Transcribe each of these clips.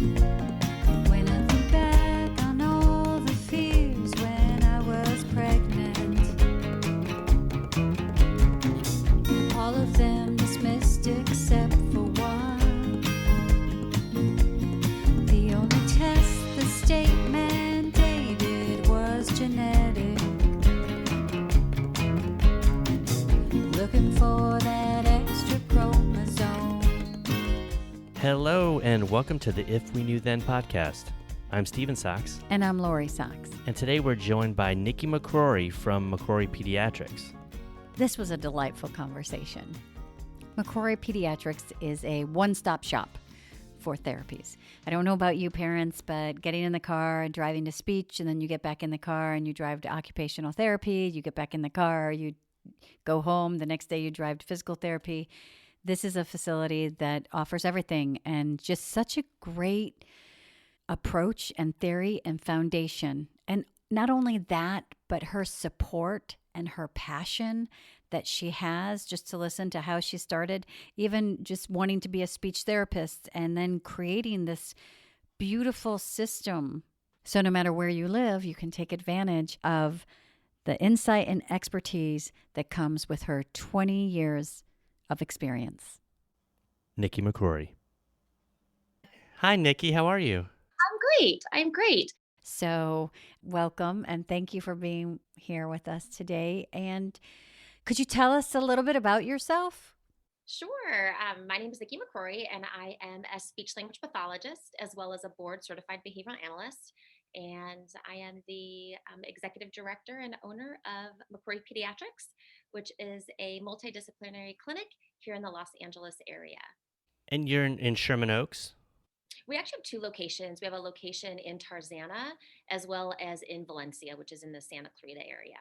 When I think back on all the fears when I was pregnant, all of them dismissed except for one. The only test the state mandated was genetic. Looking for that extra chromosome. Hello, and welcome to the If We Knew Then podcast. I'm Steven Sachs, And I'm Lori Sachs. and today we're joined by Nikki McRory from McRory Pediatrics. This was a delightful conversation. McRory Pediatrics is a one-stop shop for therapies. I don't know about you parents, but getting in the car and driving to speech, and then you get back in the car and you drive to occupational therapy, you get back in the car, you go home, the next day you drive to physical therapy. This is a facility that offers everything and just such a great approach and theory and foundation. And not only that, but her support and her passion that she has, just to listen to how she started, even just wanting to be a speech therapist and then creating this beautiful system. So no matter where you live, you can take advantage of the insight and expertise that comes with her 20 years of experience. Nikki McCrory. Hi, Nikki. How are you? I'm great. So welcome and thank you for being here with us today. And could you tell us a little bit about yourself? Sure. My name is Nikki McCrory, and I am a speech language pathologist as well as a board certified behavioral analyst. And I am the executive director and owner of McRory Pediatrics, which is a multidisciplinary clinic here in the Los Angeles area. And you're in Sherman Oaks? We actually have two locations. We have a location in Tarzana as well as in Valencia, which is in the Santa Clarita area.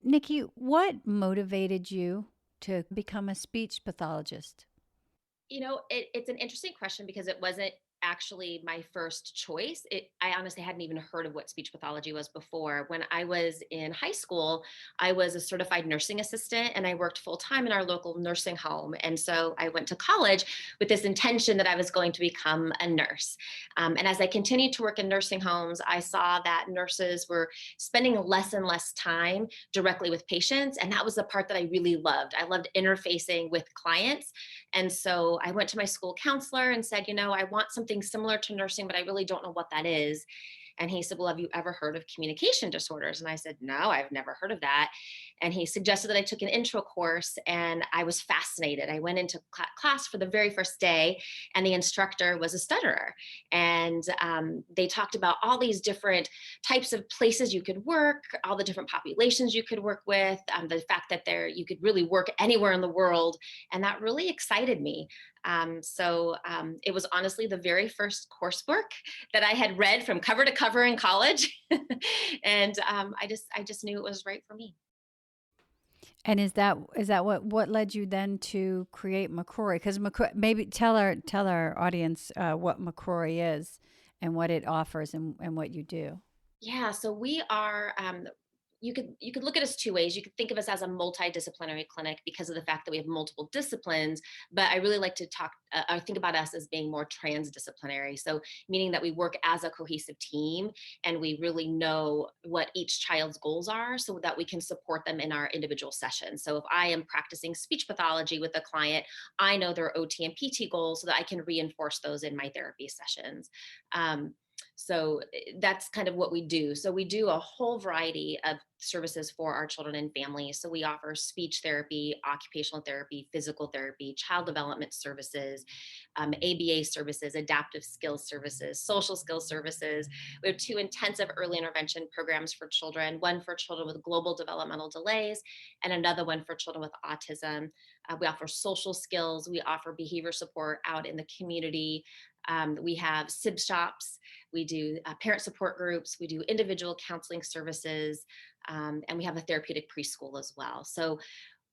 Nikki, what motivated you to become a speech pathologist? You know, it's an interesting question because it wasn't actually my first choice. I honestly hadn't even heard of what speech pathology was before. When I was in high school, I was a certified nursing assistant and I worked full time in our local nursing home. And so I went to college with this intention that I was going to become a nurse. And as I continued to work in nursing homes, I saw that nurses were spending less and less time directly with patients. And that was the part that I really loved. I loved interfacing with clients. And so I went to my school counselor and said, I want something similar to nursing, but I really don't know what that is. And he said, well, have you ever heard of communication disorders? And I said, no, I've never heard of that. And he suggested that I took an intro course, and I was fascinated. I went into class for the very first day, and the instructor was a stutterer. And they talked about all these different types of places you could work, all the different populations you could work with, the fact that you could really work anywhere in the world. And that really excited me. So it was honestly the very first coursework that I had read from cover to cover in college. And I just knew it was right for me. And is that what led you then to create McRory? Because maybe tell our audience what McRory is and what it offers and what you do. Yeah, so we are you could look at us two ways. You could think of us as a multidisciplinary clinic because of the fact that we have multiple disciplines, but I really like to think about us as being more transdisciplinary. So meaning that we work as a cohesive team and we really know what each child's goals are so that we can support them in our individual sessions. So if I am practicing speech pathology with a client, I know their OT and PT goals so that I can reinforce those in my therapy sessions. So that's kind of what we do. So we do a whole variety of services for our children and families. So we offer speech therapy, occupational therapy, physical therapy, child development services, ABA services, adaptive skills services, social skills services. We have two intensive early intervention programs for children, one for children with global developmental delays and another one for children with autism. We offer social skills. We offer behavior support out in the community. We have SIB shops, we do parent support groups, we do individual counseling services, and we have a therapeutic preschool as well. So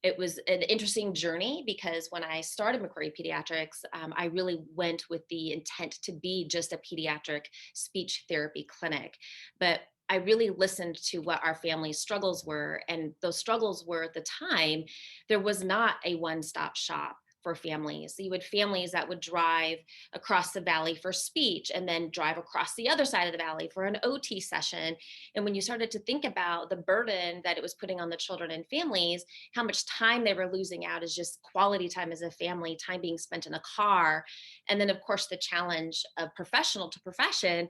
it was an interesting journey because when I started McRory Pediatrics, I really went with the intent to be just a pediatric speech therapy clinic. But I really listened to what our family's struggles were. And those struggles were at the time, there was not a one-stop shop for families. So you had families that would drive across the valley for speech and then drive across the other side of the valley for an OT session. And when you started to think about the burden that it was putting on the children and families, how much time they were losing out is just quality time as a family, time being spent in a car. And then, of course, the challenge of professional to profession,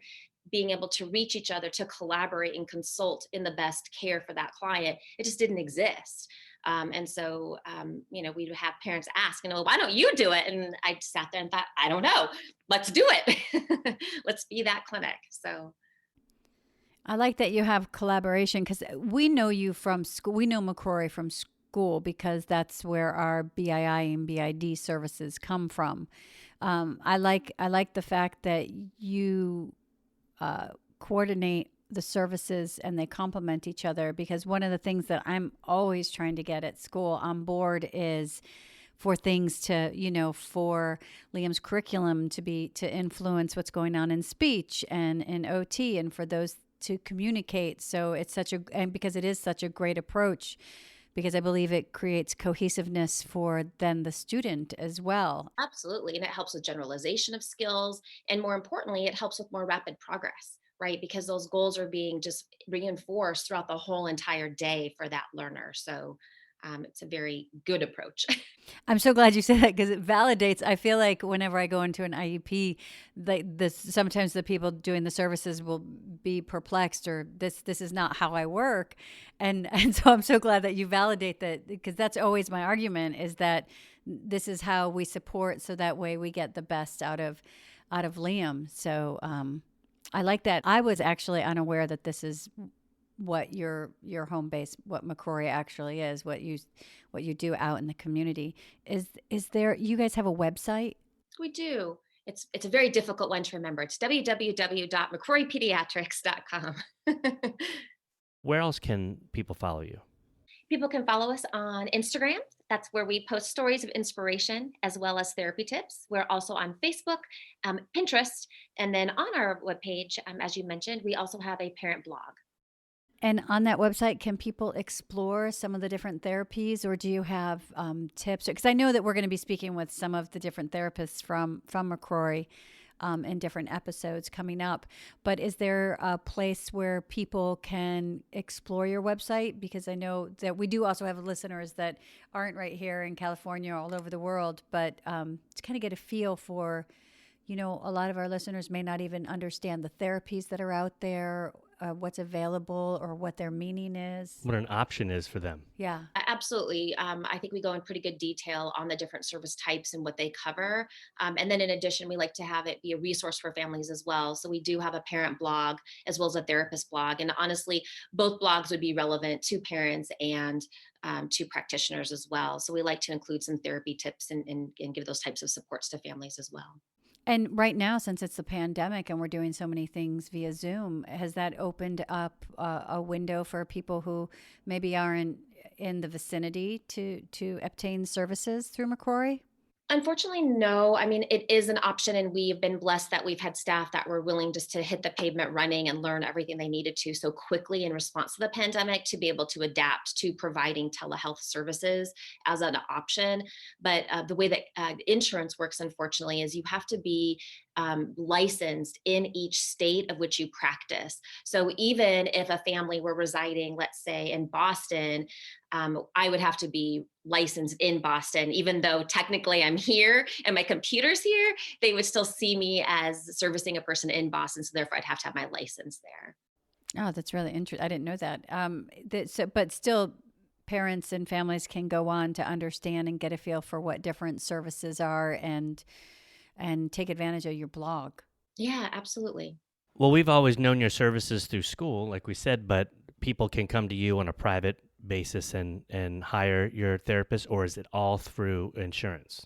being able to reach each other to collaborate and consult in the best care for that client, it just didn't exist. And so, we'd have parents ask, why don't you do it? And I sat there and thought, I don't know, let's do it. Let's be that clinic. So. I like that you have collaboration because we know you from school. We know McRory from school because that's where our BII and BID services come from. I like the fact that you coordinate the services and they complement each other, because one of the things that I'm always trying to get at school on board is for things to, for Liam's curriculum to influence what's going on in speech and in OT, and for those to communicate. So it's and because it is such a great approach, because I believe it creates cohesiveness for then the student as well. Absolutely. And it helps with generalization of skills. And more importantly, it helps with more rapid progress, right? Because those goals are being just reinforced throughout the whole entire day for that learner. So it's a very good approach. I'm so glad you said that, because it validates. I feel like whenever I go into an IEP, sometimes the people doing the services will be perplexed, or this is not how I work, and so I'm so glad that you validate that, because that's always my argument, is that this is how we support, so that way we get the best out of Liam. So I like that. I was actually unaware that this is what your home base, what McRory actually is, what you do out in the community. Is there, you guys have a website? We do. It's a very difficult one to remember. It's www.McRoryPediatrics.com. Where else can people follow you? People can follow us on Instagram. That's where we post stories of inspiration as well as therapy tips. We're also on Facebook, Pinterest, and then on our webpage, as you mentioned, we also have a parent blog. And on that website, can people explore some of the different therapies, or do you have tips? Because I know that we're going to be speaking with some of the different therapists from McRory in different episodes coming up. But is there a place where people can explore your website? Because I know that we do also have listeners that aren't right here in California or all over the world, but to kind of get a feel for, a lot of our listeners may not even understand the therapies that are out there, what's available, or what their meaning is. What an option is for them. Yeah. Absolutely. I think we go in pretty good detail on the different service types and what they cover. And then in addition, we like to have it be a resource for families as well. So we do have a parent blog as well as a therapist blog. And honestly, both blogs would be relevant to parents and to practitioners as well. So we like to include some therapy tips and give those types of supports to families as well. And right now, since it's the pandemic and we're doing so many things via Zoom, has that opened up a window for people who maybe aren't in the vicinity to obtain services through McRory? Unfortunately, no. I mean, it is an option, and we've been blessed that we've had staff that were willing just to hit the pavement running and learn everything they needed to so quickly in response to the pandemic to be able to adapt to providing telehealth services as an option. But the way that insurance works, unfortunately, is you have to be licensed in each state of which you practice. So even if a family were residing, let's say in Boston, I would have to be licensed in Boston, even though technically I'm here and my computer's here, they would still see me as servicing a person in Boston. So therefore I'd have to have my license there. Oh, that's really interesting. I didn't know that. But still, parents and families can go on to understand and get a feel for what different services are and take advantage of your blog. Yeah, absolutely. Well, we've always known your services through school, like we said, but people can come to you on a private basis and hire your therapist, or is it all through insurance?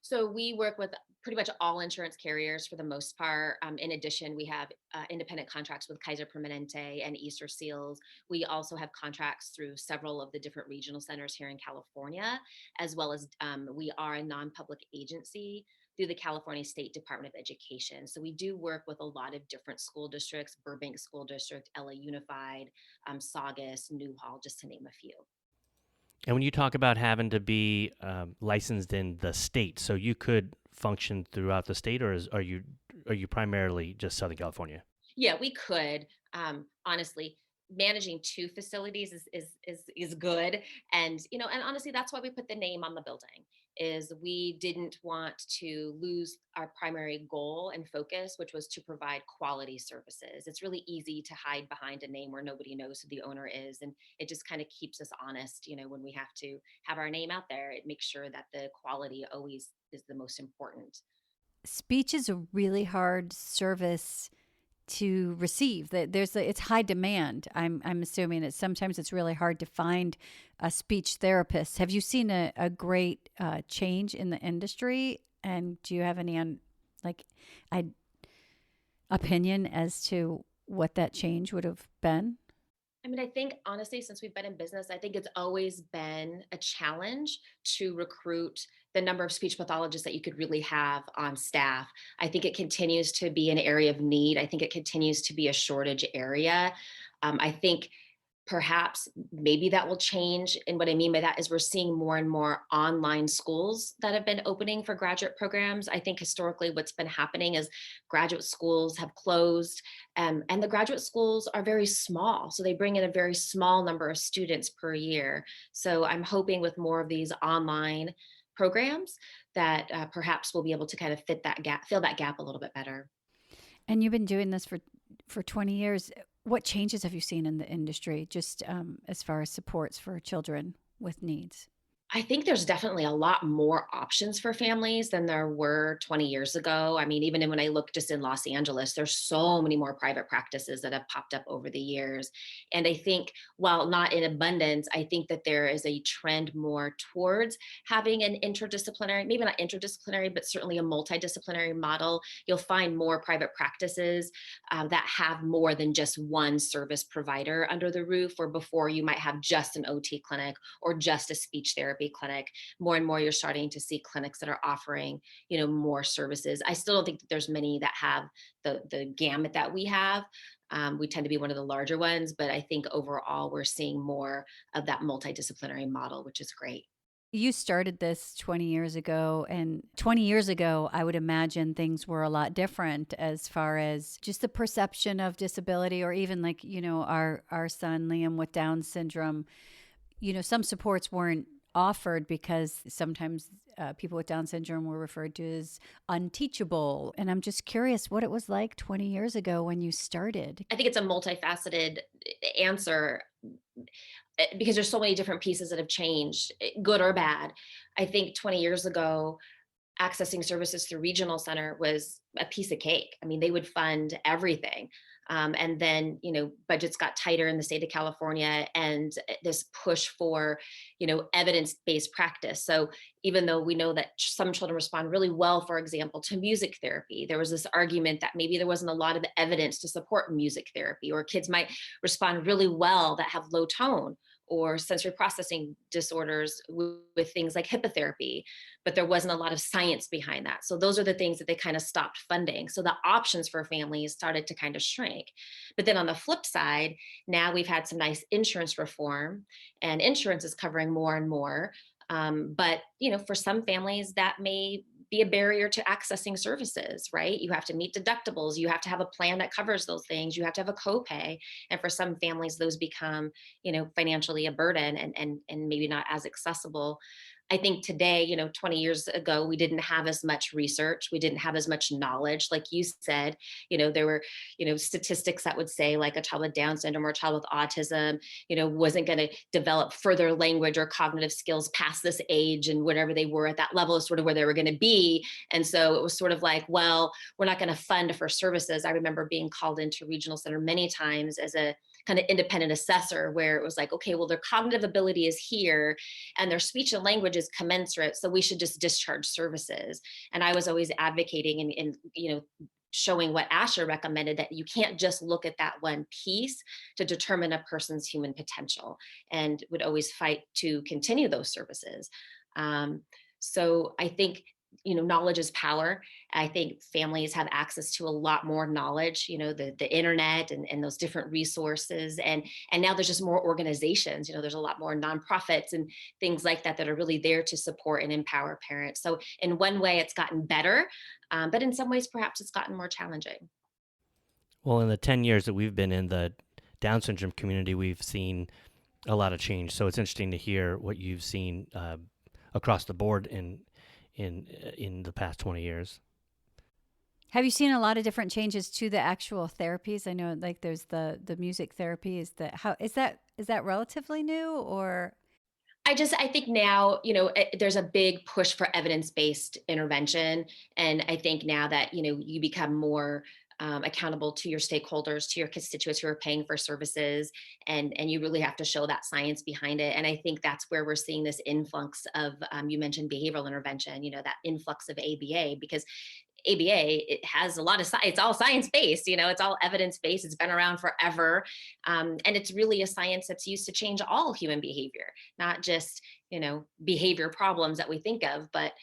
So we work with pretty much all insurance carriers for the most part. In addition, we have independent contracts with Kaiser Permanente and Easter Seals. We also have contracts through several of the different regional centers here in California, as well as we are a non-public agency through the California State Department of Education. So we do work with a lot of different school districts, Burbank School District, LA Unified, Saugus, Newhall, just to name a few. And when you talk about having to be licensed in the state, so you could function throughout the state, or are you primarily just Southern California? Yeah, we could. Honestly, managing two facilities is good, and and honestly, that's why we put the name on the building. Is we didn't want to lose our primary goal and focus, which was to provide quality services. It's really easy to hide behind a name where nobody knows who the owner is, and it just kind of keeps us honest. When we have to have our name out there, it makes sure that the quality always is the most important. Speech is a really hard service to receive. That it's high demand. I'm assuming that sometimes it's really hard to find a speech therapist. Have you seen a great change in the industry? And do you have any like I opinion as to what that change would have been? I mean, I think honestly, since we've been in business, I think it's always been a challenge to recruit the number of speech pathologists that you could really have on staff. I think it continues to be an area of need. I think it continues to be a shortage area. I think perhaps maybe that will change. And what I mean by that is we're seeing more and more online schools that have been opening for graduate programs. I think historically what's been happening is graduate schools have closed, and the graduate schools are very small. So they bring in a very small number of students per year. So I'm hoping with more of these online programs that perhaps we'll be able to kind of fill that gap a little bit better. And you've been doing this for 20 years. What changes have you seen in the industry, just as far as supports for children with needs? I think there's definitely a lot more options for families than there were 20 years ago. I mean, even when I look just in Los Angeles, there's so many more private practices that have popped up over the years. And I think, while not in abundance, I think that there is a trend more towards having an interdisciplinary, maybe not interdisciplinary, but certainly a multidisciplinary model. You'll find more private practices that have more than just one service provider under the roof, or before you might have just an OT clinic or just a speech therapy clinic. More and more you're starting to see clinics that are offering more services. I still don't think that there's many that have the gamut that we have. We tend to be one of the larger ones, but I think overall we're seeing more of that multidisciplinary model, which is great. You started this 20 years ago, and 20 years ago, I would imagine things were a lot different as far as just the perception of disability, or even like, our son Liam with Down syndrome. Some supports weren't offered because sometimes people with Down syndrome were referred to as unteachable. And I'm just curious what it was like 20 years ago when you started. I think it's a multifaceted answer, because there's so many different pieces that have changed, good or bad. I think 20 years ago, accessing services through regional center was a piece of cake. I mean, they would fund everything. And then, budgets got tighter in the state of California, and this push for, evidence-based practice. So even though we know that some children respond really well, for example, to music therapy, there was this argument that maybe there wasn't a lot of evidence to support music therapy, or kids might respond really well that have low tone or sensory processing disorders with things like hippotherapy, but there wasn't a lot of science behind that. So those are the things that they kind of stopped funding. So the options for families started to kind of shrink. But then on the flip side, now we've had some nice insurance reform, and insurance is covering more and more. But for some families, that may be a barrier to accessing services, right? You have to meet deductibles. You have to have a plan that covers those things. You have to have a copay. And for some families, those become, financially a burden, and maybe not as accessible. I think today, 20 years ago, we didn't have as much research. We didn't have as much knowledge. Like you said, there were, statistics that would say like a child with Down syndrome or a child with autism, wasn't going to develop further language or cognitive skills past this age, and whatever they were at that level is sort of where they were going to be. And so it was sort of like, well, we're not going to fund for services. I remember being called into regional center many times as a kind of independent assessor, where it was like, okay, well, their cognitive ability is here and their speech and language is commensurate, so we should just discharge services. And I was always advocating and showing what Asher recommended, that you can't just look at that one piece to determine a person's human potential, and would always fight to continue those services. So I think knowledge is power. I think families have access to a lot more knowledge, the internet and those different resources. And now there's just more organizations, there's a lot more nonprofits and things like that that are really there to support and empower parents. So in one way, it's gotten better, but in some ways, perhaps it's gotten more challenging. Well, in the 10 years that we've been in the Down syndrome community, we've seen a lot of change. So it's interesting to hear what you've seen across the board in the past 20 years. Have you seen a lot of different changes to the actual therapies? I know like there's the music therapy. Is that relatively new, or? I think now, there's a big push for evidence-based intervention. And I think now that, you become more accountable to your stakeholders, to your constituents who are paying for services, and you really have to show that science behind it. And I think that's where we're seeing this influx of, you mentioned behavioral intervention, that influx of ABA, because ABA, it has a lot of it's all science-based, it's all evidence-based. It's been around forever. And it's really a science that's used to change all human behavior, not just, behavior problems that we think of, but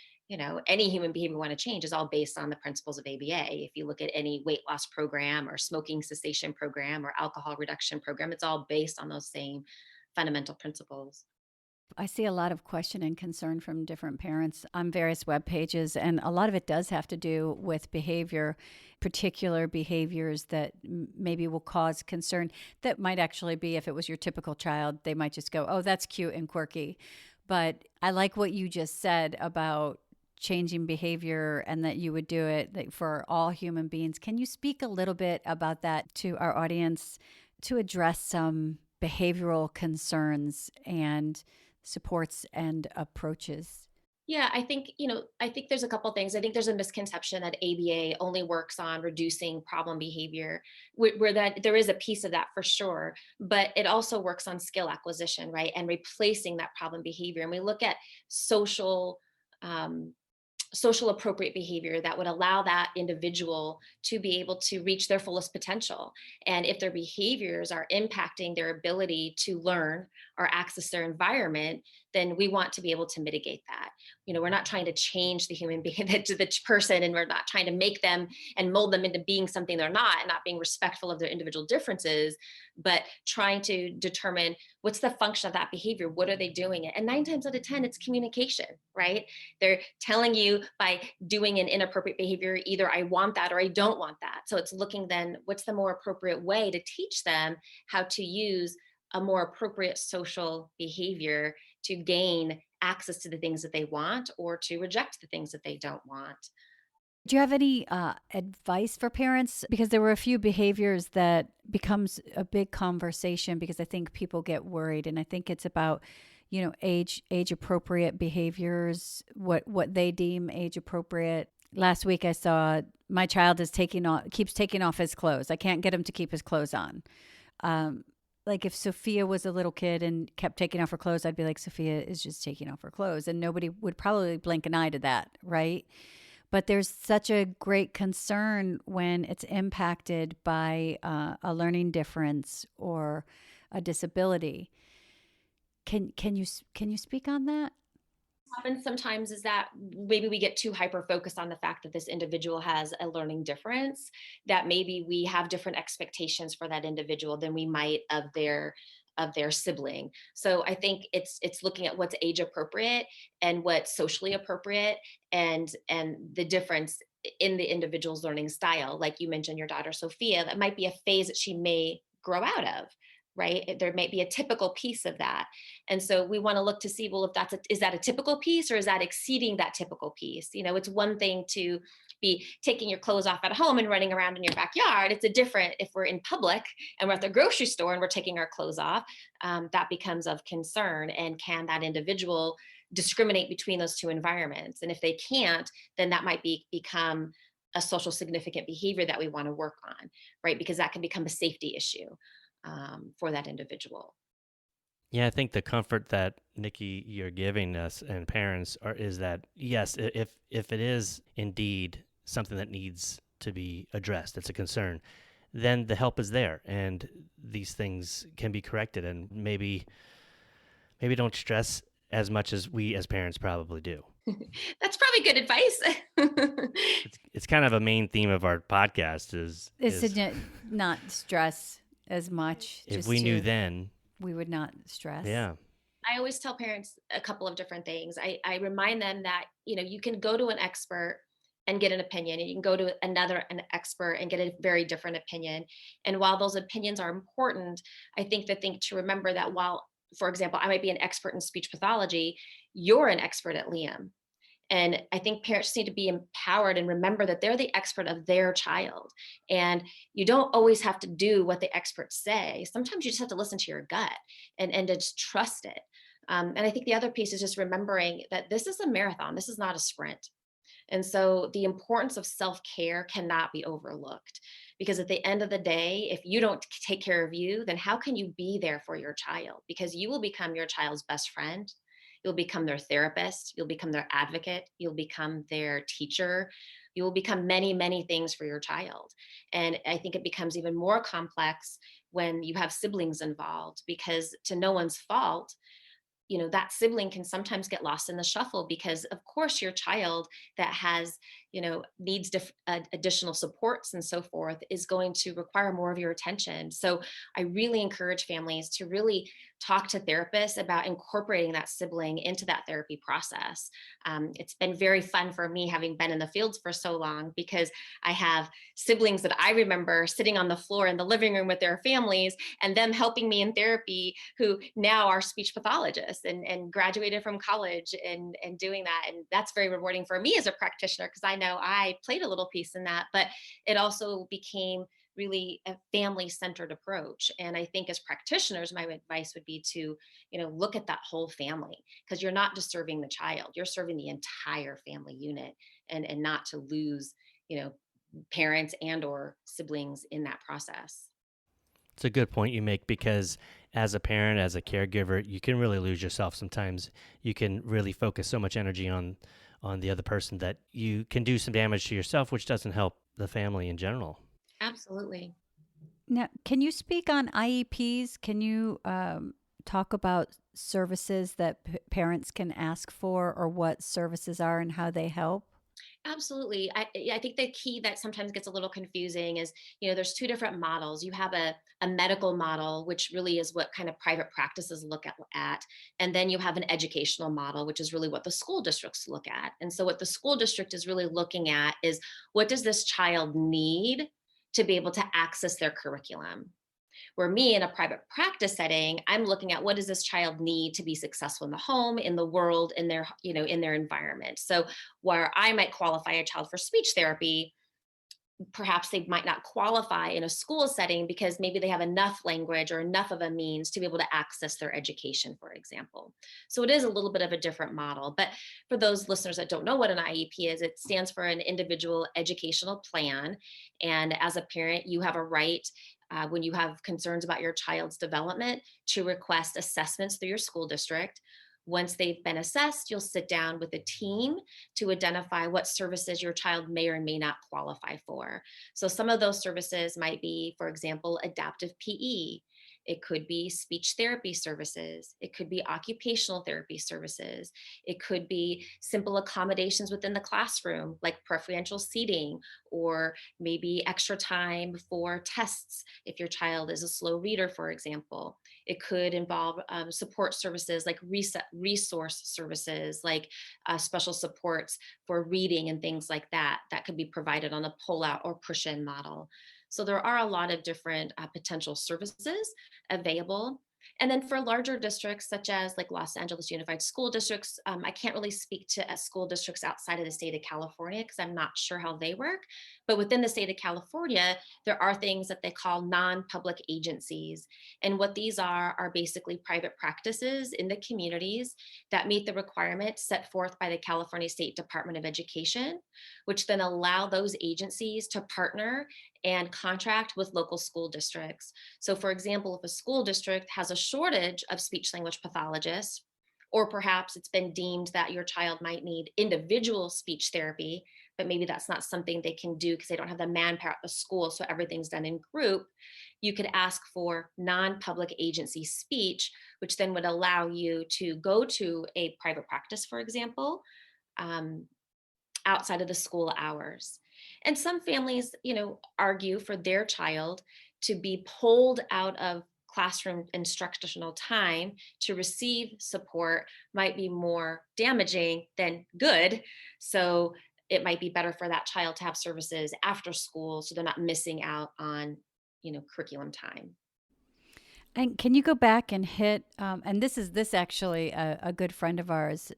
any human behavior we want to change is all based on the principles of ABA. If you look at any weight loss program or smoking cessation program or alcohol reduction program, it's all based on those same fundamental principles. I see a lot of question and concern from different parents on various web pages, and a lot of it does have to do with behavior, particular behaviors that maybe will cause concern. That might actually be, if it was your typical child, they might just go, oh, that's cute and quirky. But I like what you just said about changing behavior and that you would do it for all human beings. Can you speak a little bit about that to our audience to address some behavioral concerns and supports and approaches? Yeah, I think there's a couple things. I think there's a misconception that ABA only works on reducing problem behavior, where that there is a piece of that for sure, but it also works on skill acquisition, right? And replacing that problem behavior. And we look at social appropriate behavior that would allow that individual to be able to reach their fullest potential. And if their behaviors are impacting their ability to learn or access their environment, then we want to be able to mitigate that. We're not trying to change the human being to the person, and we're not trying to make them and mold them into being something they're not, and not being respectful of their individual differences, but trying to determine what's the function of that behavior. What are they doing it? And 9 times out of 10, it's communication, right? They're telling you by doing an inappropriate behavior, either I want that or I don't want that. So it's looking then, what's the more appropriate way to teach them how to use a more appropriate social behavior to gain access to the things that they want or to reject the things that they don't want. Do you have any advice for parents? Because there were a few behaviors that becomes a big conversation because I think people get worried, and I think it's about, age appropriate behaviors, what they deem age appropriate. Last week I saw my child keeps taking off his clothes. I can't get him to keep his clothes on. Like if Sophia was a little kid and kept taking off her clothes, I'd be like, Sophia is just taking off her clothes, and nobody would probably blink an eye to that, right? But there's such a great concern when it's impacted by a learning difference or a disability. Can you speak on that? Happens sometimes is that maybe we get too hyper focused on the fact that this individual has a learning difference, that maybe we have different expectations for that individual than we might of their sibling. So I think it's looking at what's age appropriate and what's socially appropriate, and the difference in the individual's learning style. Like you mentioned your daughter Sophia, that might be a phase that she may grow out of, right? There may be a typical piece of that. And so we want to look to see, well, if is that a typical piece, or is that exceeding that typical piece? It's one thing to be taking your clothes off at home and running around in your backyard. It's a different if we're in public and we're at the grocery store and we're taking our clothes off. That becomes of concern. And can that individual discriminate between those two environments? And if they can't, then that might become a social significant behavior that we want to work on, right? Because that can become a safety issue for that individual. Yeah, I think the comfort that Nikki you're giving us and parents is that yes, if it is indeed something that needs to be addressed, it's a concern, then the help is there, and these things can be corrected. And maybe don't stress as much as we as parents probably do. That's probably good advice. It's kind of a main theme of our podcast Is to not stress as much. if Just we knew then, we would not stress. yeah. I always tell parents a couple of different things. I remind them that, you can go to an expert and get an opinion, and you can go to an expert and get a very different opinion. And while those opinions are important, I think the thing to remember that while, for example, I might be an expert in speech pathology, you're an expert at Liam. And I think parents need to be empowered and remember that they're the expert of their child. And you don't always have to do what the experts say. Sometimes you just have to listen to your gut and just trust it. And I think the other piece is just remembering that this is a marathon. This is not a sprint. And so the importance of self-care cannot be overlooked, because at the end of the day, if you don't take care of you, then how can you be there for your child? Because you will become your child's best friend. You'll become their therapist. You'll become their advocate. You'll become their teacher. You will become many, many things for your child. And I think it becomes even more complex when you have siblings involved, because to no one's fault, that sibling can sometimes get lost in the shuffle, because of course your child that has needs additional supports and so forth is going to require more of your attention. So I really encourage families to really talk to therapists about incorporating that sibling into that therapy process. It's been very fun for me, having been in the fields for so long, because I have siblings that I remember sitting on the floor in the living room with their families and them helping me in therapy, who now are speech pathologists and graduated from college and doing that. And that's very rewarding for me as a practitioner, because I know I played a little piece in that, but it also became really a family-centered approach. And I think as practitioners, my advice would be to, look at that whole family, because you're not just serving the child, you're serving the entire family unit, and not to lose, parents and or siblings in that process. It's a good point you make, because as a parent, as a caregiver, you can really lose yourself sometimes. You can really focus so much energy on the other person that you can do some damage to yourself, which doesn't help the family in general. Absolutely. Now, can you speak on IEPs? Can you talk about services that parents can ask for, or what services are and how they help? Absolutely. I think the key that sometimes gets a little confusing is, there's two different models. You have a medical model, which really is what kind of private practices look at. And then you have an educational model, which is really what the school districts look at. And so what the school district is really looking at is, what does this child need to be able to access their curriculum? Where me, in a private practice setting, I'm looking at, what does this child need to be successful in the home, in the world, in their, in their environment. So where I might qualify a child for speech therapy, perhaps they might not qualify in a school setting, because maybe they have enough language or enough of a means to be able to access their education, for example. So it is a little bit of a different model. But for those listeners that don't know what an IEP is, it stands for an individual educational plan. And as a parent, you have a right, when you have concerns about your child's development, to request assessments through your school district. Once they've been assessed, you'll sit down with a team to identify what services your child may or may not qualify for. So some of those services might be, for example, adaptive PE. It could be speech therapy services. It could be occupational therapy services. It could be simple accommodations within the classroom, like preferential seating, or maybe extra time for tests if your child is a slow reader, for example. It could involve support services like resource services, like special supports for reading and things like that, that could be provided on a pull-out or push-in model. So there are a lot of different potential services available. And then for larger districts, such as like Los Angeles Unified School Districts, I can't really speak to school districts outside of the state of California, because I'm not sure how they work. But within the state of California, there are things that they call non-public agencies. And what these are basically private practices in the communities that meet the requirements set forth by the California State Department of Education, which then allow those agencies to partner and contract with local school districts. So for example, if a school district has a shortage of speech language pathologists, or perhaps it's been deemed that your child might need individual speech therapy, but maybe that's not something they can do because they don't have the manpower at the school. So everything's done in group. You could ask for non-public agency speech, which then would allow you to go to a private practice, for example, um, outside of the school hours. And some families, argue for their child to be pulled out of classroom instructional time to receive support might be more damaging than good. So it might be better for that child to have services after school so they're not missing out on, curriculum time. And can you go back and hit? And this actually a good friend of ours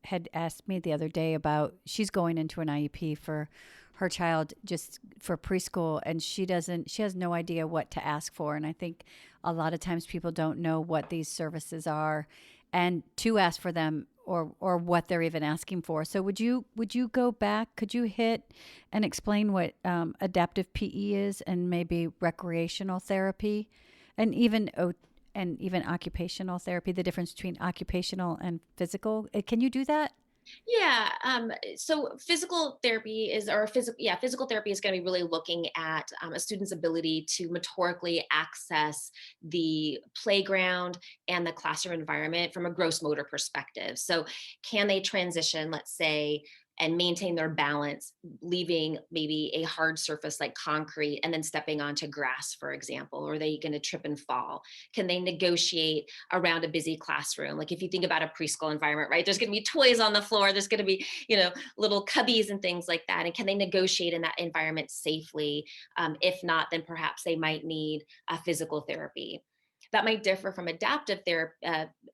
had asked me the other day about she's going into an IEP for her child just for preschool, and she has no idea what to ask for. And I think a lot of times people don't know what these services are, and to ask for them or what they're even asking for. So would you go back? Could you hit and explain what adaptive PE is and maybe recreational therapy? And even occupational therapy, the difference between occupational and physical. Can you do that? Yeah. So physical therapy physical therapy is going to be really looking at a student's ability to motorically access the playground and the classroom environment from a gross motor perspective. So can they transition, let's say, and maintain their balance, leaving maybe a hard surface like concrete and then stepping onto grass, for example? Or are they going to trip and fall? Can they negotiate around a busy classroom? Like if you think about a preschool environment, right? There's going to be toys on the floor. There's going to be, little cubbies and things like that. And can they negotiate in that environment safely? If not, then perhaps they might need a physical therapy. That might differ from adaptive therapy,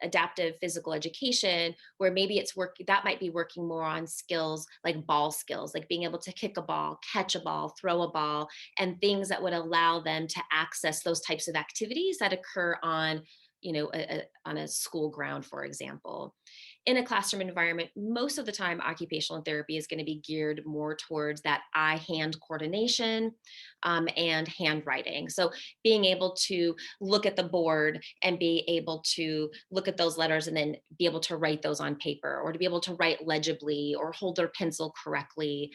adaptive physical education, where maybe that might be working more on skills like ball skills, like being able to kick a ball, catch a ball, throw a ball, and things that would allow them to access those types of activities that occur on, on a school ground, for example. In a classroom environment, most of the time, occupational therapy is going to be geared more towards that eye-hand coordination and handwriting. So being able to look at the board and be able to look at those letters and then be able to write those on paper, or to be able to write legibly or hold their pencil correctly.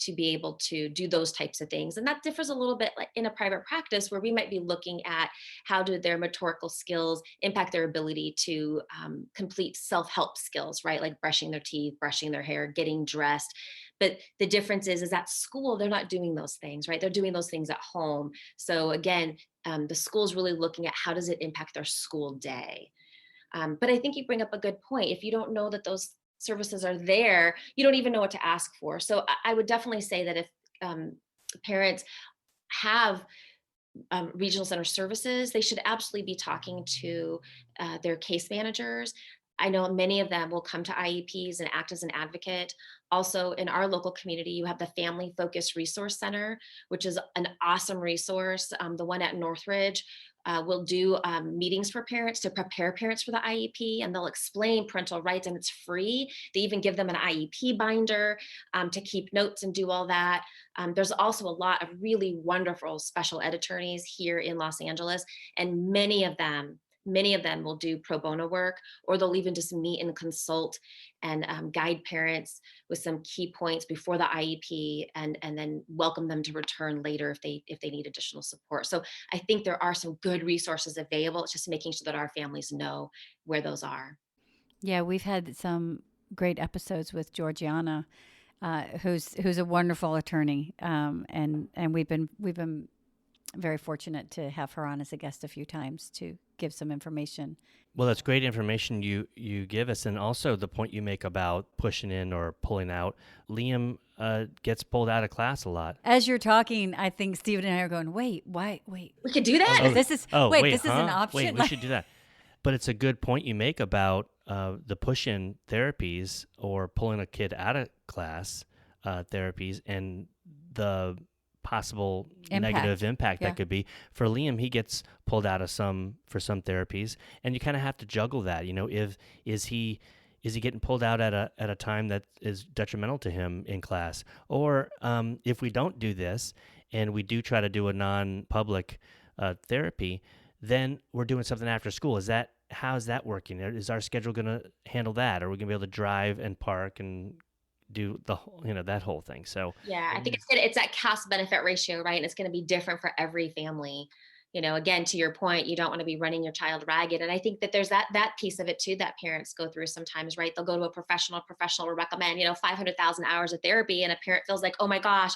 To be able to do those types of things. And that differs a little bit like in a private practice, where we might be looking at how do their motorical skills impact their ability to complete self-help skills, right? Like brushing their teeth, brushing their hair, getting dressed. But the difference is at school, they're not doing those things, right? They're doing those things at home. So again, the school's really looking at how does it impact their school day. But I think you bring up a good point. If you don't know that those services are there, you don't even know what to ask for. So I would definitely say that if parents have regional center services, they should absolutely be talking to their case managers. I know many of them will come to IEPs and act as an advocate. Also, in our local community, you have the Family Focused Resource Center, which is an awesome resource. The one at Northridge will do meetings for parents to prepare parents for the IEP, and they'll explain parental rights, and it's free. They even give them an IEP binder to keep notes and do all that. There's also a lot of really wonderful special ed attorneys here in Los Angeles, and many of them will do pro bono work, or they'll even just meet and consult and guide parents with some key points before the IEP, and then welcome them to return later if they need additional support. So I think there are some good resources available. It's just making sure that our families know where those are. Yeah, we've had some great episodes with Georgiana, who's a wonderful attorney, and we've been very fortunate to have her on as a guest a few times to give some information. Well, that's great information you give us, and also the point you make about pushing in or pulling out. Liam gets pulled out of class a lot. As you're talking, I think Stephen and I are going, wait. We could do that? This is this is an option? Wait, we should do that. But it's a good point you make about the push-in therapies or pulling a kid out of class therapies and the possible negative impact that could be. For Liam, he gets pulled out of some therapies, and you kind of have to juggle that. Is he getting pulled out at a time that is detrimental to him in class? Or if we don't do this and we do try to do a non-public therapy, then we're doing something after school. How's that working? Is our schedule going to handle that? Are we going to be able to drive and park and do the that whole thing. So Yeah, I think it's that cost benefit ratio, right? And it's going to be different for every family. Again, to your point, you don't want to be running your child ragged. And I think that there's that piece of it too that parents go through sometimes, right? They'll go to a professional will recommend, 500,000 hours of therapy, and a parent feels like, oh my gosh,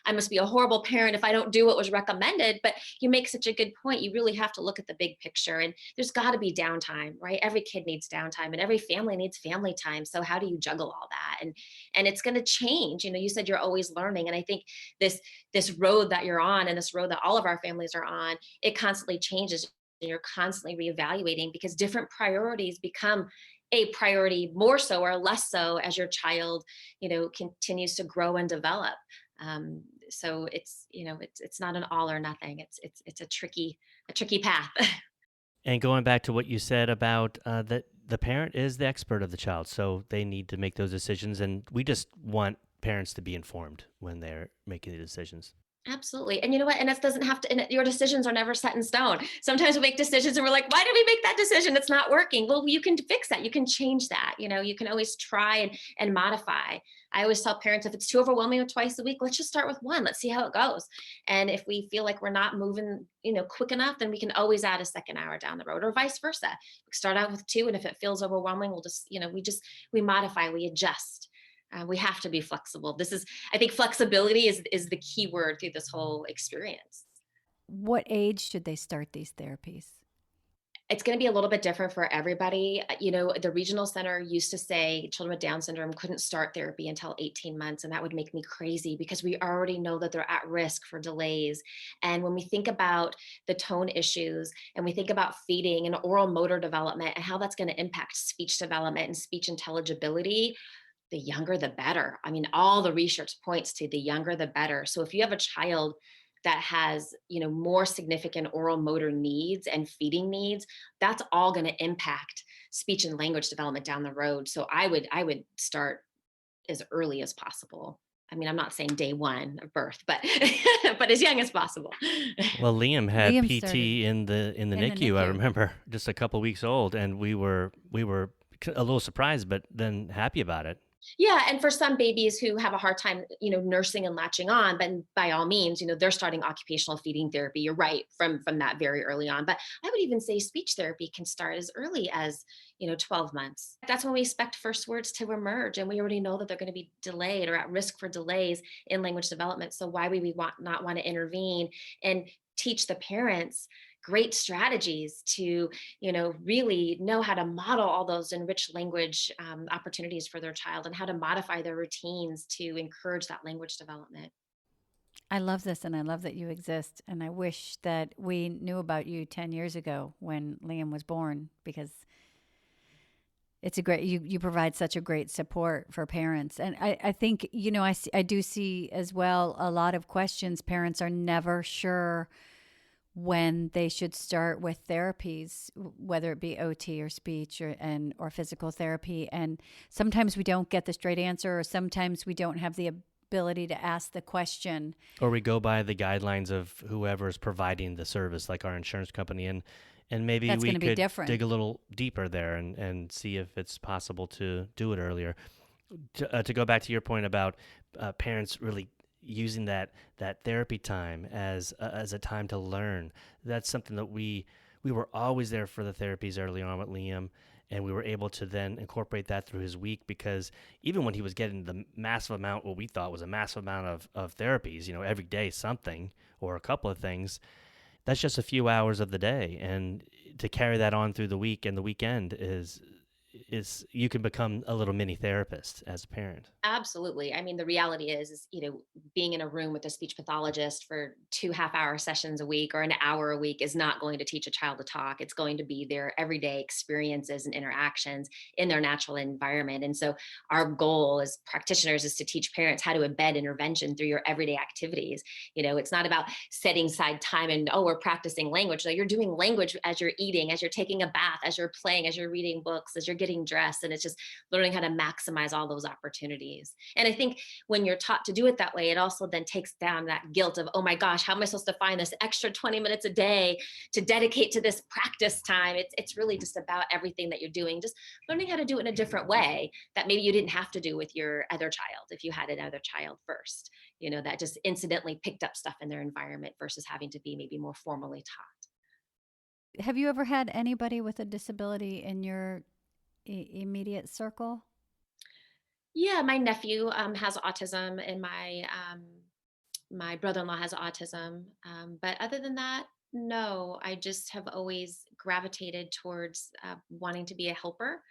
I must be a horrible parent if I don't do what was recommended. But you make such a good point. You really have to look at the big picture, and there's got to be downtime, right? Every kid needs downtime, and every family needs family time. So how do you juggle all that? And it's going to change. You said you're always learning, and I think this road that you're on, and this road that all of our families are on, it constantly changes, and you're constantly reevaluating because different priorities become a priority more so or less so as your child continues to grow and develop. So it's not an all or nothing. It's a tricky path. And going back to what you said about that the parent is the expert of the child, so they need to make those decisions, and we just want parents to be informed when they're making the decisions. Absolutely. And you know what? And that doesn't have to, and your decisions are never set in stone. Sometimes we make decisions and we're like, why did we make that decision? It's not working. Well, you can fix that. You can change that. You can always try and modify. I always tell parents, if it's too overwhelming with twice a week, let's just start with one. Let's see how it goes. And if we feel like we're not moving, quick enough, then we can always add a second hour down the road, or vice versa. We start out with two. And if it feels overwhelming, we'll just, we modify, we adjust. We have to be flexible. I think flexibility is the key word through this whole experience. What age should they start these therapies? It's going to be a little bit different for everybody. The regional center used to say children with Down syndrome couldn't start therapy until 18 months. And that would make me crazy because we already know that they're at risk for delays. And when we think about the tone issues and we think about feeding and oral motor development and how that's going to impact speech development and speech intelligibility, the younger, the better. I mean, all the research points to the younger, the better. So if you have a child that has, more significant oral motor needs and feeding needs, that's all going to impact speech and language development down the road. So I would start as early as possible. I mean, I'm not saying day one of birth, but but as young as possible. Well, Liam had Liam PT started in the NICU. I remember, just a couple weeks old, and we were a little surprised, but then happy about it. Yeah. And for some babies who have a hard time, nursing and latching on, but by all means, they're starting occupational feeding therapy. You're right, from that very early on. But I would even say speech therapy can start as early as, 12 months. That's when we expect first words to emerge. And we already know that they're going to be delayed or at risk for delays in language development. So why would we not want to intervene and teach the parents great strategies to, really know how to model all those enriched language opportunities for their child and how to modify their routines to encourage that language development. I love this, and I love that you exist. And I wish that we knew about you 10 years ago when Liam was born, because it's you provide such a great support for parents. And I think, I do see as well a lot of questions. Parents are never sure when they should start with therapies, whether it be OT or speech or physical therapy. And sometimes we don't get the straight answer, or sometimes we don't have the ability to ask the question. Or we go by the guidelines of whoever is providing the service, like our insurance company, and maybe That's we gonna be could different. dig a little deeper there and see if it's possible to do it earlier. To go back to your point about parents really using that therapy time as a time to learn. That's something that we were always there for the therapies early on with Liam, and we were able to then incorporate that through his week, because even when he was getting the massive amount, what we thought was a massive amount of therapies, every day something or a couple of things, that's just a few hours of the day. And to carry that on through the week and the weekend is you can become a little mini therapist as a parent. Absolutely. I mean, the reality is, being in a room with a speech pathologist for 2 half-hour sessions a week or an hour a week is not going to teach a child to talk. It's going to be their everyday experiences and interactions in their natural environment. And so our goal as practitioners is to teach parents how to embed intervention through your everyday activities. It's not about setting aside time and, we're practicing language. So you're doing language as you're eating, as you're taking a bath, as you're playing, as you're reading books, as you're getting getting dressed. And it's just learning how to maximize all those opportunities. And I think when you're taught to do it that way, it also then takes down that guilt of, oh my gosh, how am I supposed to find this extra 20 minutes a day to dedicate to this practice time? It's really just about everything that you're doing, just learning how to do it in a different way that maybe you didn't have to do with your other child if you had another child first, that just incidentally picked up stuff in their environment versus having to be maybe more formally taught. Have you ever had anybody with a disability in your immediate circle? Yeah, my nephew has autism, and my brother-in-law has autism. But other than that, no, I just have always gravitated towards wanting to be a helper.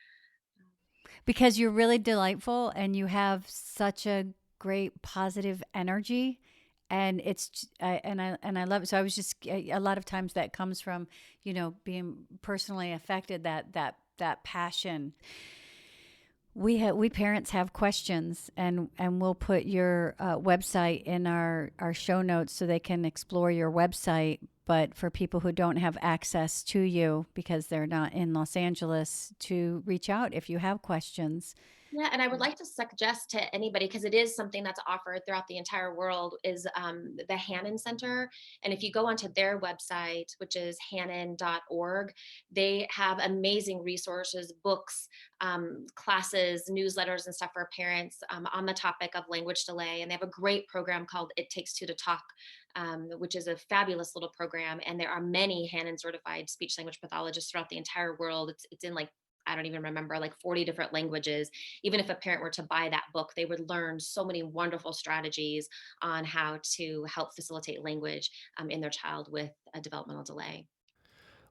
Because you're really delightful and you have such a great positive energy, and and I love it. So I was just a lot of times that comes from being personally affected, that passion. We parents have questions, and we'll put your website in our show notes so they can explore your website. But for people who don't have access to you because they're not in Los Angeles, to reach out if you have questions. Yeah, and I would like to suggest to anybody, because it is something that's offered throughout the entire world, is the Hannon Center. And if you go onto their website, which is hannon.org, they have amazing resources, books, classes, newsletters, and stuff for parents on the topic of language delay. And they have a great program called It Takes Two to Talk, which is a fabulous little program. And there are many Hannon certified speech language pathologists throughout the entire world. It's in like, I don't even remember, like 40 different languages. Even if a parent were to buy that book, they would learn so many wonderful strategies on how to help facilitate language in their child with a developmental delay.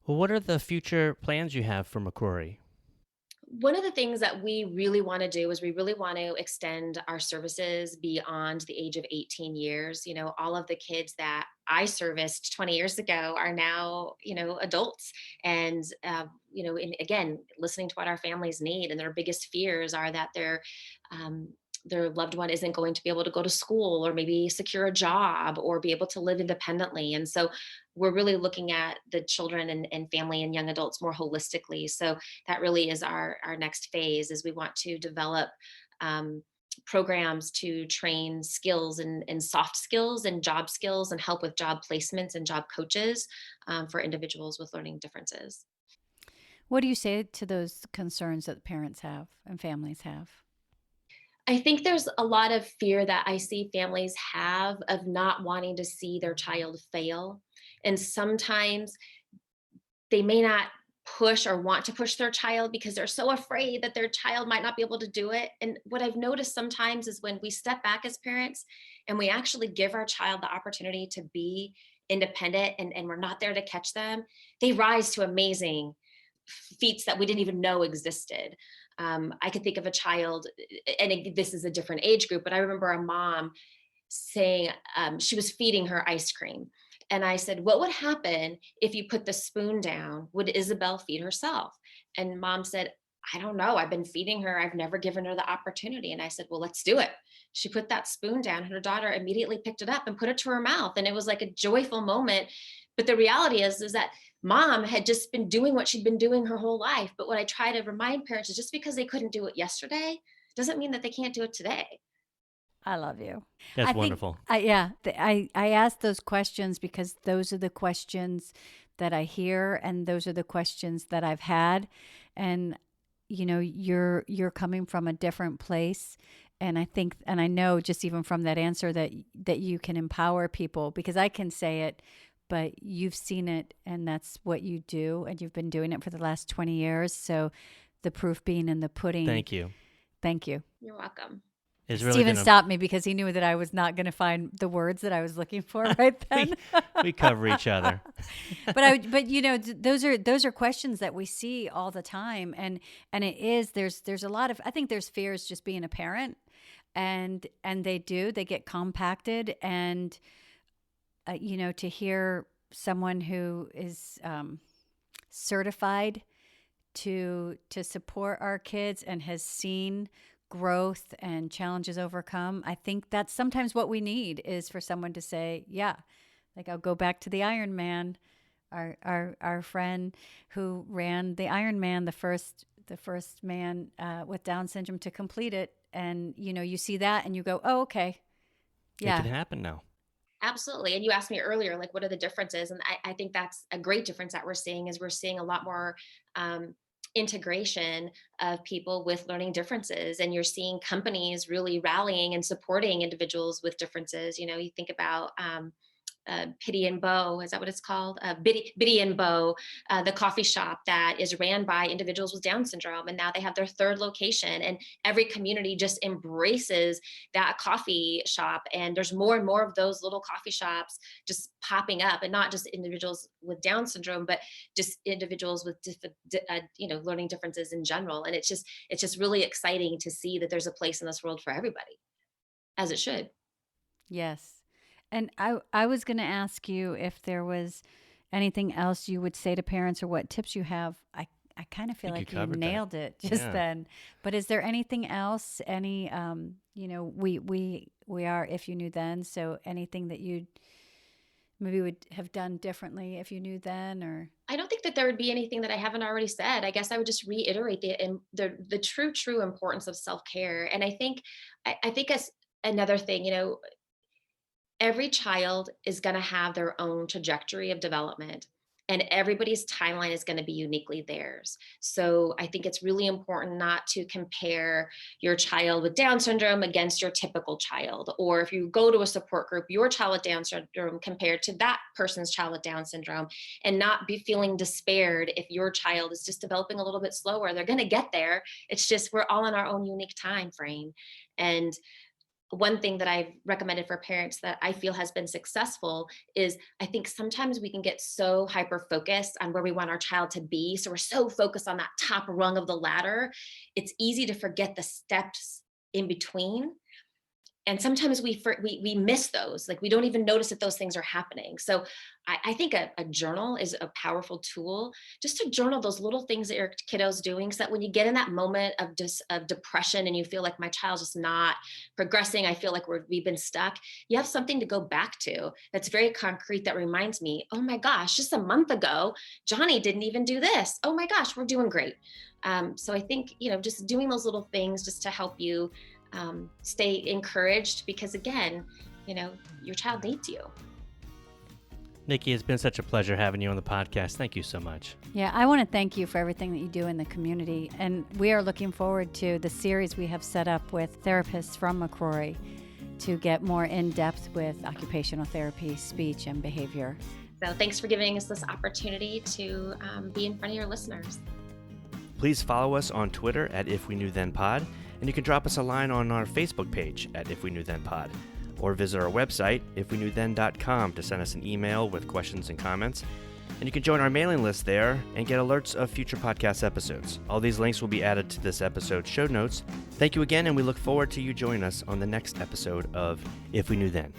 Well, what are the future plans you have for McRory? One of the things that we really want to do is we really want to extend our services beyond the age of 18 years. All of the kids that I serviced 20 years ago are now, adults. And, again, listening to what our families need, and their biggest fears are that their loved one isn't going to be able to go to school or maybe secure a job or be able to live independently. And so we're really looking at the children and family and young adults more holistically. So that really is our next phase, is we want to develop programs to train skills and soft skills and job skills and help with job placements and job coaches for individuals with learning differences. What do you say to those concerns that parents have and families have? I think there's a lot of fear that I see families have of not wanting to see their child fail. And sometimes they may not push or want to push their child because they're so afraid that their child might not be able to do it. And what I've noticed sometimes is when we step back as parents and we actually give our child the opportunity to be independent, and we're not there to catch them, they rise to amazing feats that we didn't even know existed. I could think of a child, and this is a different age group, but I remember a mom saying she was feeding her ice cream. And I said, what would happen if you put the spoon down? Would Isabel feed herself? And mom said, I don't know. I've been feeding her. I've never given her the opportunity. And I said, well, let's do it. She put that spoon down. Her daughter immediately picked it up and put it to her mouth. And it was like a joyful moment. But the reality is that mom had just been doing what she'd been doing her whole life. But what I try to remind parents is just because they couldn't do it yesterday doesn't mean that they can't do it today. I love you. That's wonderful. I ask those questions because those are the questions that I hear, and those are the questions that I've had. And you're coming from a different place, and I think, and I know just even from that answer that you can empower people, because I can say it, but you've seen it, and that's what you do, and you've been doing it for the last 20 years. So the proof being in the pudding. Thank you. Thank you. You're welcome. Stephen stopped me because he knew that I was not going to find the words that I was looking for right then. we cover each other. but those are questions that we see all the time, and it is there's a lot of, I think there's fears just being a parent, and they get compacted, and to hear someone who is certified to support our kids and has seen growth and challenges overcome. I think that's sometimes what we need, is for someone to say, yeah, like I'll go back to the Iron Man, our friend who ran the Iron Man, the first the first man with Down syndrome to complete it. And, you see that and you go, oh, okay. Yeah. It can happen now. Absolutely. And you asked me earlier, like, what are the differences? And I think that's a great difference that we're seeing is we're seeing a lot more integration of people with learning differences. And you're seeing companies really rallying and supporting individuals with differences. You think about Pity and Bow, is that what it's called? Biddy and Bow, the coffee shop that is ran by individuals with Down syndrome. And now they have their third location, and every community just embraces that coffee shop. And there's more and more of those little coffee shops just popping up, and not just individuals with Down syndrome, but just individuals with learning differences in general. And it's just really exciting to see that there's a place in this world for everybody, as it should. Yes. And I was going to ask you if there was anything else you would say to parents or what tips you have. I kind of feel like you nailed it just then. But is there anything else? Any, we are If You Knew Then. So anything that you maybe would have done differently if you knew then? Or I don't think that there would be anything that I haven't already said. I guess I would just reiterate the true importance of self-care. And I think as another thing, every child is going to have their own trajectory of development, and everybody's timeline is going to be uniquely theirs. So I think it's really important not to compare your child with Down syndrome against your typical child. Or if you go to a support group, your child with Down syndrome compared to that person's child with Down syndrome, and not be feeling despaired if your child is just developing a little bit slower. They're going to get there. It's just, we're all in our own unique time frame. And one thing that I've recommended for parents that I feel has been successful is, I think sometimes we can get so hyper focused on where we want our child to be. So we're so focused on that top rung of the ladder. It's easy to forget the steps in between. And sometimes we miss those. Like, we don't even notice that those things are happening. So I think a journal is a powerful tool, just to journal those little things that your kiddo's doing, so that when you get in that moment of depression and you feel like my child's just not progressing, I feel like we've been stuck, you have something to go back to that's very concrete, that reminds me, oh my gosh, just a month ago, Johnny didn't even do this. Oh my gosh, we're doing great. So I think, just doing those little things just to help you stay encouraged, because again, your child needs you. Nikki, it's been such a pleasure having you on the podcast. Thank you so much. Yeah, I want to thank you for everything that you do in the community. And we are looking forward to the series we have set up with therapists from McRory to get more in depth with occupational therapy, speech, and behavior. So thanks for giving us this opportunity to be in front of your listeners. Please follow us on Twitter at If We Knew Then Pod, and you can drop us a line on our Facebook page at If We Knew Then Pod, or visit our website, ifweknewthen.com, to send us an email with questions and comments. And you can join our mailing list there and get alerts of future podcast episodes. All these links will be added to this episode's show notes. Thank you again, and we look forward to you joining us on the next episode of If We Knew Then.